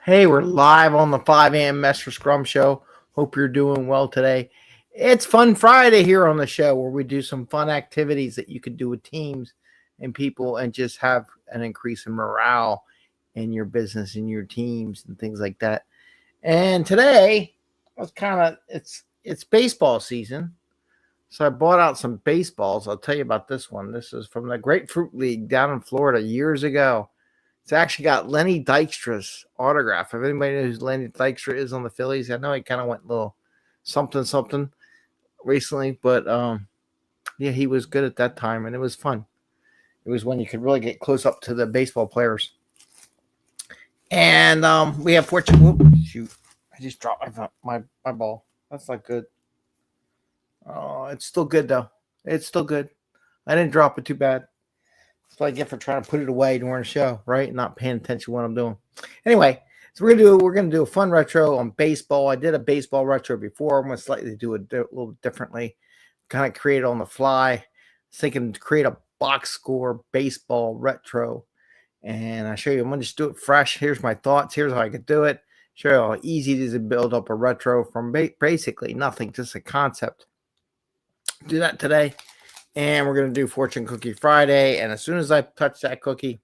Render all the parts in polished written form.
Hey, we're live on the 5 a.m. Mester Scrum show. Hope you're doing well today. It's Fun Friday here on the show where we do some fun activities that you can do with teams and people and just have an increase in morale in your business and your teams and things like that. And today, I was it's baseball season. So I bought out some baseballs. I'll tell you about this one. This is from the Grapefruit League down in Florida years ago. It's actually got Lenny Dykstra's autograph. If anybody knows who Lenny Dykstra is on the Phillies, I know he kind of went a little something recently, but yeah, he was good at that time, and it was fun. It was when you could really get close up to the baseball players. And we have fortune. Whoop, shoot! I just dropped my ball. That's not good. Oh, it's still good though. It's still good. I didn't drop it too bad. That's what I get for trying to put it away during the show, right? Not paying attention to what I'm doing. Anyway, so we're gonna do a fun retro on baseball. I did a baseball retro before. I'm gonna slightly do it a little differently, kind of create it on the fly. Thinking to create a box score baseball retro, and I show you. I'm gonna just do it fresh. Here's my thoughts. Here's how I could do it. Show you how easy it is to build up a retro from basically nothing, just a concept. Do that today. And we're going to do Fortune Cookie Friday. And as soon as I touch that cookie,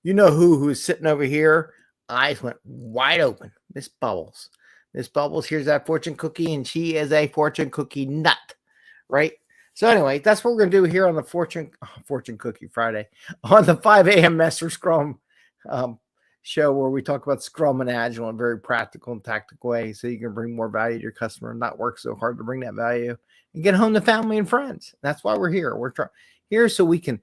you know who's sitting over here. Eyes went wide open. Miss Bubbles. Miss Bubbles, here's that fortune cookie, and she is a fortune cookie nut, right? So anyway, that's what we're going to do here on the Fortune Cookie Friday on the 5 a.m. Mester Scrum show, where we talk about Scrum and Agile in a very practical and tactical way, so you can bring more value to your customer and not work so hard to bring that value and get home to family and friends. That's why we're here. We're here so we can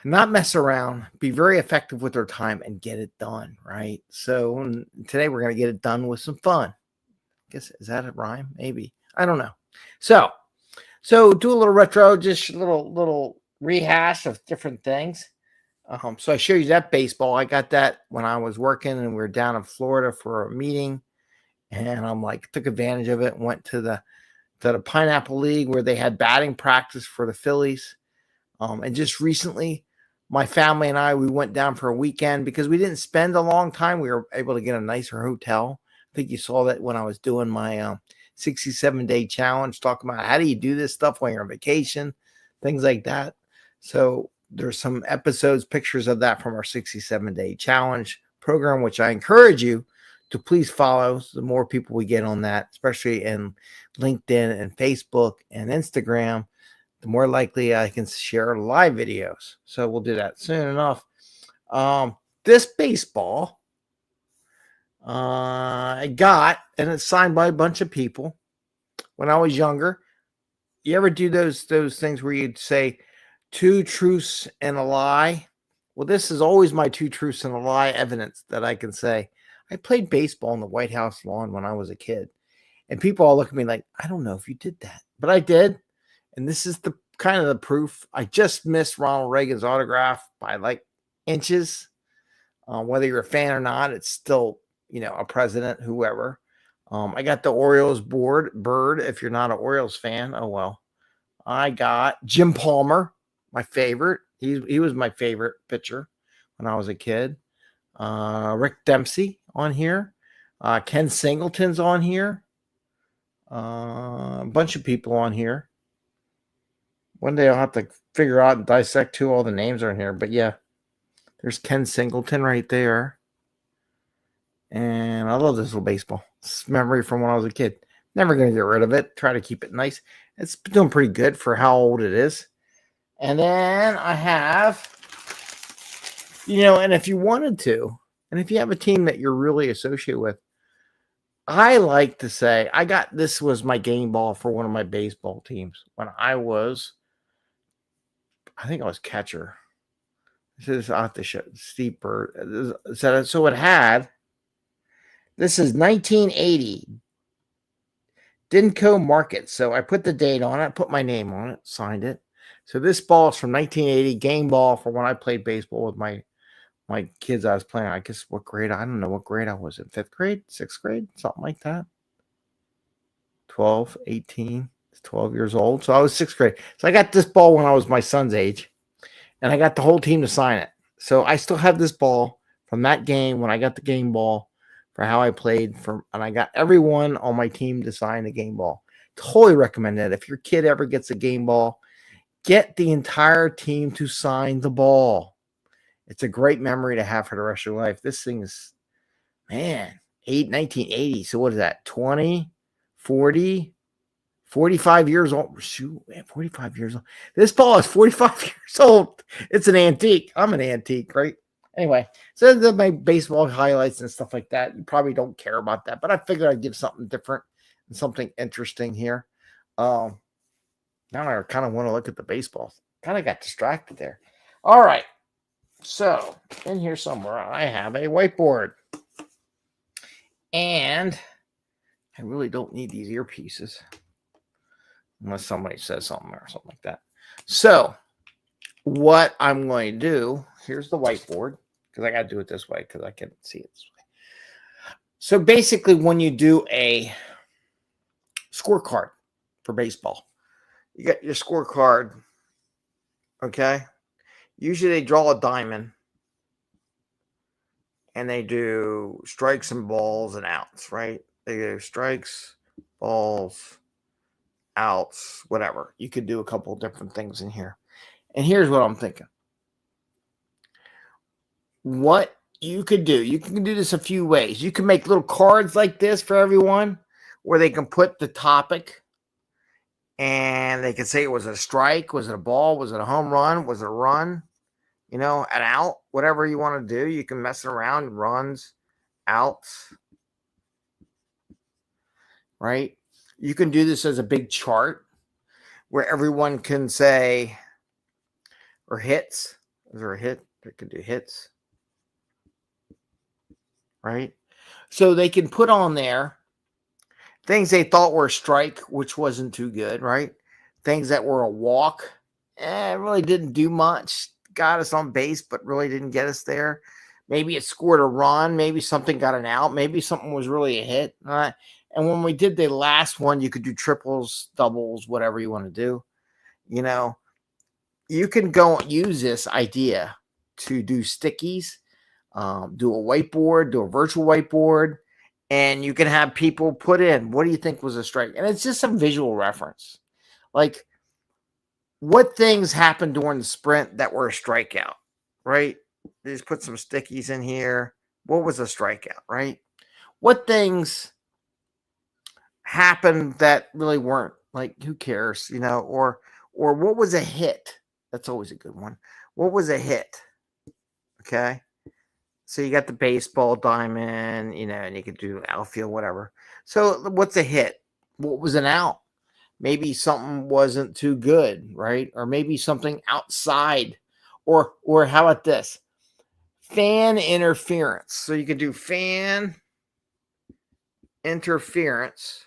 not mess around, be very effective with our time, and get it done, right? So today we're going to get it done with some fun. I guess, is that a rhyme? Maybe. I don't know. So do a little retro, just a little rehash of different things. So I show you that baseball. I got that when I was working, and we were down in Florida for a meeting, and I'm like, took advantage of it and went to the Pineapple League where they had batting practice for the Phillies. And just recently, my family and I, we went down for a weekend because we didn't spend a long time. We were able to get a nicer hotel. I think you saw that when I was doing my 67-day challenge, talking about how do you do this stuff when you're on vacation, things like that. So there's some episodes, pictures of that from our 67-day challenge program, which I encourage you to please follow. So the more people we get on that, especially in LinkedIn and Facebook and Instagram, the more likely I can share live videos. So we'll do that soon enough. This baseball I got, and it's signed by a bunch of people when I was younger. You ever do those things where you'd say 2 truths and a lie? Well, this is always my 2 truths and a lie evidence that I can say. I played baseball on the White House lawn when I was a kid. And people all look at me like, I don't know if you did that. But I did. And this is the kind of the proof. I just missed Ronald Reagan's autograph by like inches. Whether you're a fan or not, it's still, a president, whoever. I got the Orioles bird. If you're not an Orioles fan, oh well. I got Jim Palmer, my favorite. He was my favorite pitcher when I was a kid. Rick Dempsey on here. Ken Singleton's on here. A bunch of people on here. One day I'll have to figure out and dissect who all the names are in here. But yeah, there's Ken Singleton right there. And I love this little baseball. It's memory from when I was a kid. Never going to get rid of it. Try to keep it nice. It's doing pretty good for how old it is. And then I have, and if you wanted to, and if you have a team that you're really associated with, I like to say, this was my game ball for one of my baseball teams when I think I was catcher. This is off the show, Steve Bird. So it had, this is 1980, Dinco Market. So I put the date on it, put my name on it, signed it. So this ball is from 1980, game ball for when I played baseball with my kids I was playing. I guess what grade? I don't know what grade I was in. 5th grade? 6th grade? Something like that. 12, 18, 12 years old. So I was 6th grade. So I got this ball when I was my son's age. And I got the whole team to sign it. So I still have this ball from that game when I got the game ball for how I played and I got everyone on my team to sign a game ball. Totally recommend that. If your kid ever gets a game ball, get the entire team to sign the ball. It's a great memory to have for the rest of your life. This thing is, man, 1980. So what is that? 20, 40, 45 years old. Shoot, man, 45 years old. This ball is 45 years old. It's an antique. I'm an antique, right? Anyway, so my baseball highlights and stuff like that. You probably don't care about that, but I figured I'd give something different and something interesting here. Now I kind of want to look at the baseball. Kind of got distracted there. All right. So in here somewhere, I have a whiteboard. And I really don't need these earpieces. Unless somebody says something or something like that. So what I'm going to do, here's the whiteboard, because I got to do it this way because I can't see it this way. So basically, when you do a scorecard for baseball, you got your scorecard, okay? Usually they draw a diamond and they do strikes and balls and outs, right? They do strikes, balls, outs, whatever. You could do a couple of different things in here. And here's what I'm thinking. What you could do, you can do this a few ways. You can make little cards like this for everyone where they can put the topic and they can say it was a strike, was it a ball, was it a home run, was it a run, an out, whatever you want to do. You can mess around, runs, outs, right? You can do this as a big chart where everyone can say, or hits. Is there a hit? They can do hits, right? So they can put on there things they thought were a strike, which wasn't too good, right? Things that were a walk, really didn't do much. Got us on base, but really didn't get us there. Maybe it scored a run. Maybe something got an out. Maybe something was really a hit. And when we did the last one, you could do triples, doubles, whatever you want to do. You can go use this idea to do stickies, do a whiteboard, do a virtual whiteboard, and you can have people put in, what do you think was a strike? And it's just some visual reference. Like, what things happened during the sprint that were a strikeout, right? They just put some stickies in here. What was a strikeout, right? What things happened that really weren't, like, who cares, or what was a hit? That's always a good one. What was a hit? Okay. So you got the baseball diamond, and you could do outfield, whatever. So what's a hit? What was an out? Maybe something wasn't too good, right? Or maybe something outside. Or how about this? Fan interference. So you could do fan interference.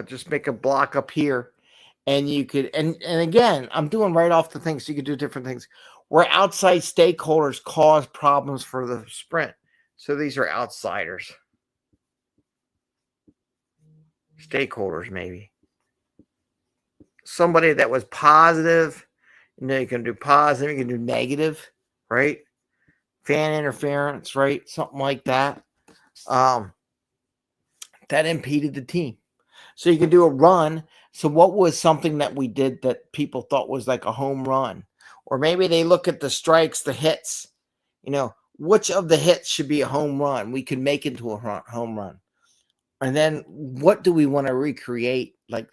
Just make a block up here. And you could, and again, I'm doing right off the thing, so you could do different things. Where outside stakeholders cause problems for the sprint. So these are outsiders. Stakeholders, maybe. Somebody that was positive, you can do positive, you can do negative, right? Fan interference, right? Something like that. That impeded the team. So you can do a run. So what was something that we did that people thought was like a home run? Or maybe they look at the strikes, the hits, which of the hits should be a home run? We could make into a home run. And then what do we want to recreate? Like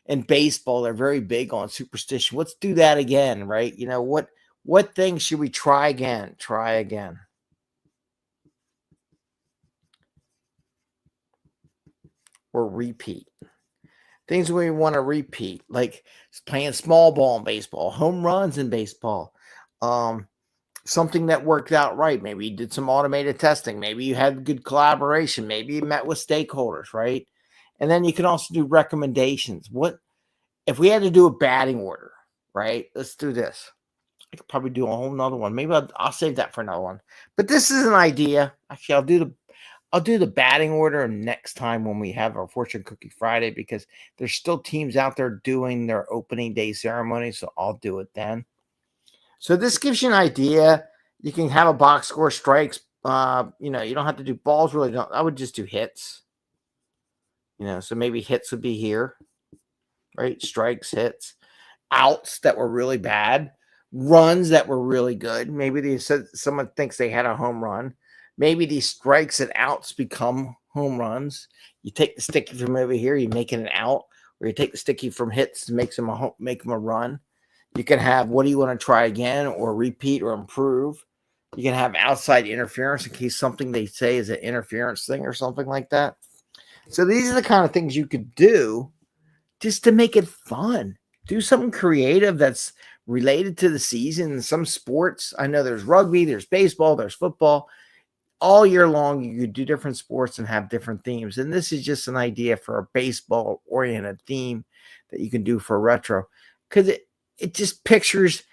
in baseball, they're very big on superstition. Let's do that again, right? What things should we try again? Try again. Or repeat. Things we want to repeat, like playing small ball in baseball, home runs in baseball, something that worked out right. Maybe you did some automated testing. Maybe you had good collaboration. Maybe you met with stakeholders, right? And then you can also do recommendations. What if we had to do a batting order, right? Let's do this. I could probably do a whole nother one. Maybe I'll save that for another one. But this is an idea. Actually, I'll do the batting order next time when we have our Fortune Cookie Friday, because there's still teams out there doing their opening day ceremony. So I'll do it then. So this gives you an idea. You can have a box score, strikes. You don't have to do balls. Really, don't. I would just do hits. So maybe hits would be here, right? Strikes, hits, outs that were really bad, runs that were really good. Maybe they said someone thinks they had a home run. Maybe these strikes and outs become home runs. You take the sticky from over here, you make it an out, or you take the sticky from hits to make them a run. You can have what do you want to try again, or repeat, or improve. You can have outside interference in case something they say is an interference thing or something like that. So these are the kind of things you could do just to make it fun. Do something creative that's related to the season. Some sports, I know there's rugby, there's baseball, there's football. All year long, you could do different sports and have different themes. And this is just an idea for a baseball-oriented theme that you can do for retro. Because it just pictures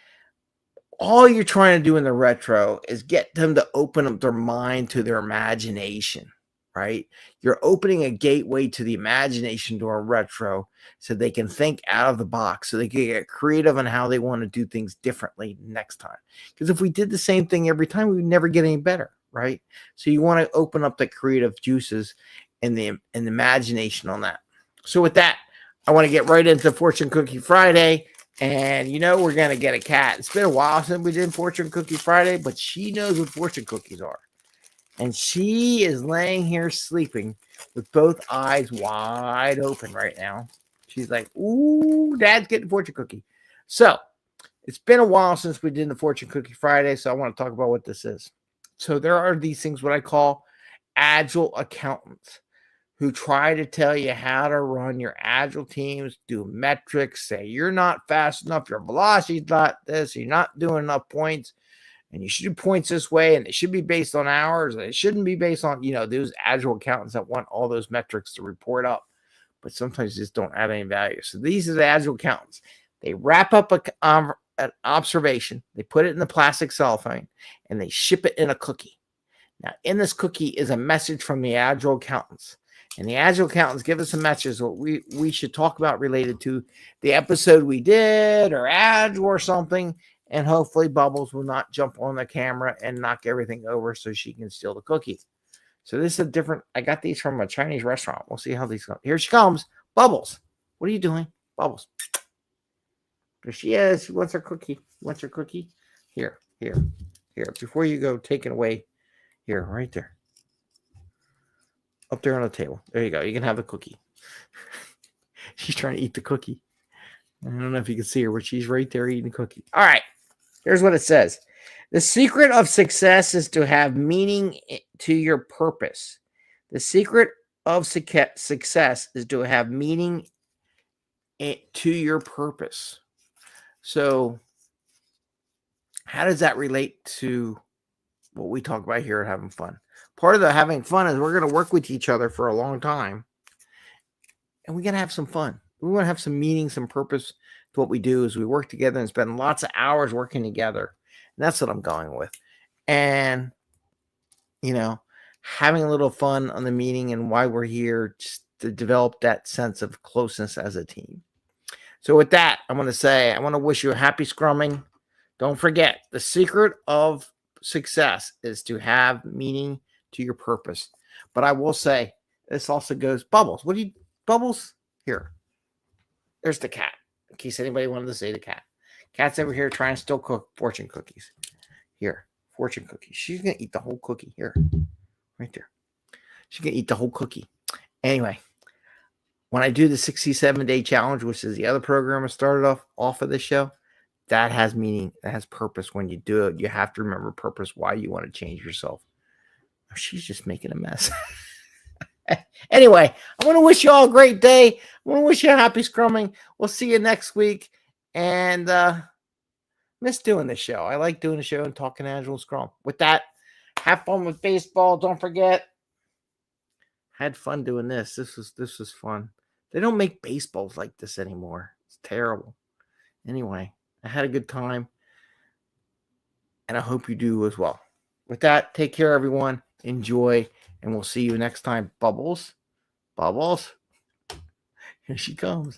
all you're trying to do in the retro is get them to open up their mind to their imagination, right? You're opening a gateway to the imagination to a retro so they can think out of the box, so they can get creative on how they want to do things differently next time. Because if we did the same thing every time, we would never get any better, right? So you want to open up the creative juices and the imagination on that. So with that, I want to get right into Fortune Cookie Friday. And we're going to get a cat. It's been a while since we did Fortune Cookie Friday, but she knows what fortune cookies are. And she is laying here sleeping with both eyes wide open right now. She's like, ooh, Dad's getting fortune cookie. So it's been a while since we did the Fortune Cookie Friday, so I want to talk about what this is. So there are these things, what I call agile accountants, who try to tell you how to run your agile teams, do metrics, say you're not fast enough, your velocity's not this, you're not doing enough points, and you should do points this way, and it should be based on hours, and it shouldn't be based on, those agile accountants that want all those metrics to report up, but sometimes just don't add any value. So these are the agile accountants. They wrap up an observation, they put it in the plastic cellophane, and they ship it in a cookie. Now, in this cookie is a message from the agile accountants. And the agile accountants give us a message what we should talk about related to the episode we did or agile or something. And hopefully Bubbles will not jump on the camera and knock everything over so she can steal the cookie. So this is I got these from a Chinese restaurant. We'll see how these go. Here she comes. Bubbles. What are you doing? Bubbles. There she is. She wants her cookie. Wants her cookie? Here. Before you go, take it away. Here, right there. Up there on the table. There you go. You can have the cookie. She's trying to eat the cookie. I don't know if you can see her, but she's right there eating the cookie. All right. Here's what it says. The secret of success is to have meaning to your purpose. The secret of success is to have meaning to your purpose. So how does that relate to what we talk about here at having fun? Part of the having fun is we're going to work with each other for a long time, and we're going to have some fun. We want to have some meaning, some purpose to what we do as we work together and spend lots of hours working together. And that's what I'm going with. And, having a little fun on the meaning and why we're here, just to develop that sense of closeness as a team. So with that, I want to wish you a happy scrumming. Don't forget, the secret of success is to have meaning to your purpose. But I will say, this also goes, Bubbles. Bubbles? Here. There's the cat. In case anybody wanted to say the cat. Cat's over here trying to still cook fortune cookies. Here. Fortune cookies. She's going to eat the whole cookie. Here. Right there. She's going to eat the whole cookie. Anyway, when I do the 67-day challenge, which is the other program I started off of this show, that has meaning. That has purpose. When you do it, you have to remember purpose, why you want to change yourself. She's just making a mess. Anyway, I want to wish you all a great day. I want to wish you a happy scrumming. We'll see you next week. And miss doing this show. I like doing the show and talking Agile Scrum. With that, have fun with baseball. Don't forget. Had fun doing this. This was fun. They don't make baseballs like this anymore. It's terrible. Anyway, I had a good time. And I hope you do as well. With that, take care, everyone. Enjoy. And we'll see you next time. Bubbles. Here she comes.